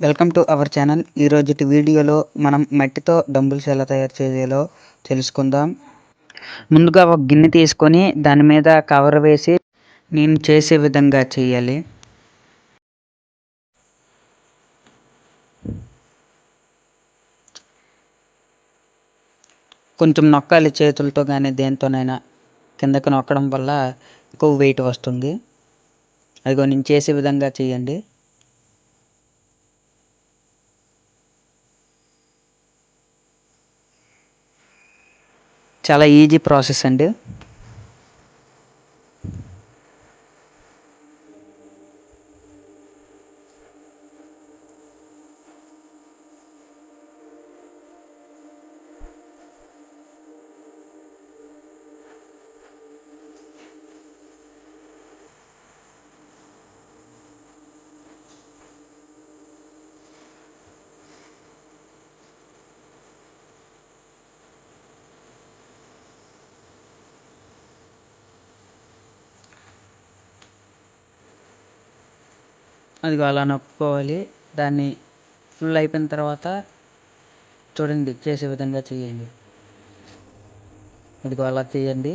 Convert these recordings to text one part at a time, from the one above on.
Welcome to our channel. ఈరోజుటి వీడియోలో మనం మట్టితో డంబుల్స్ ఎలా తయారు చేయాలో తెలుసుకుందాం. ముందుగా ఒక గిన్నె తీసుకొని దాని మీద కవర్ వేసి నేను చేసే విధంగా చేయాలి. కొంచెం నొక్కాలి చేతులతో కానీ దేనితోనైనా. కిందకి నొక్కడం వల్ల ఎక్కువ వెయిట్ వస్తుంది. అదిగో నేను చేసే విధంగా చేయండి. చాలా ఈజీ ప్రాసెస్ అండి. అదిగో అలా నొక్కుకోవాలి. దాన్ని ఫుల్ అయిపోయిన తర్వాత చూడండి చేసే విధంగా చేయండి. అదిగో అలా చేయండి.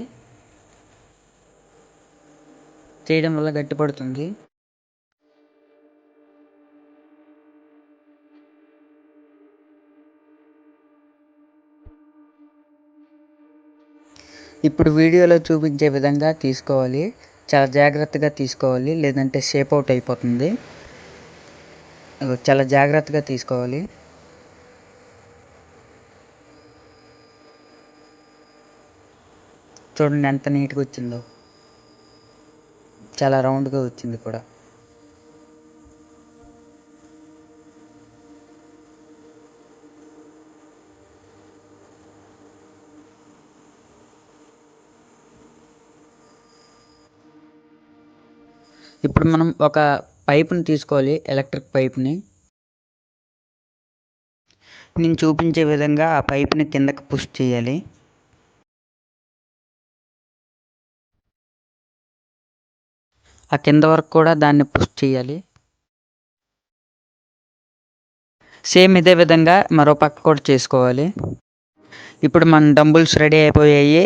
చేయడం వల్ల గట్టిపడుతుంది. ఇప్పుడు వీడియోలో చూపించే విధంగా తీసుకోవాలి. చాలా జాగ్రత్తగా తీసుకోవాలి, లేదంటే షేప్ అవుట్ అయిపోతుంది. చాలా జాగ్రత్తగా తీసుకోవాలి. చూడండి ఎంత నీట్గా వచ్చిందో. చాలా రౌండ్గా వచ్చింది కూడా. ఇప్పుడు మనం ఒక పైపుని తీసుకోవాలి, ఎలక్ట్రిక్ పైప్ని. నేను చూపించే విధంగా ఆ పైప్ని కిందకి పుష్ చేయాలి. ఆ కింద వరకు కూడా దాన్ని పుష్ చేయాలి. సేమ్ ఇదే విధంగా మరో పక్క కూడా చేసుకోవాలి. ఇప్పుడు మన డంబుల్స్ రెడీ అయిపోయాయి.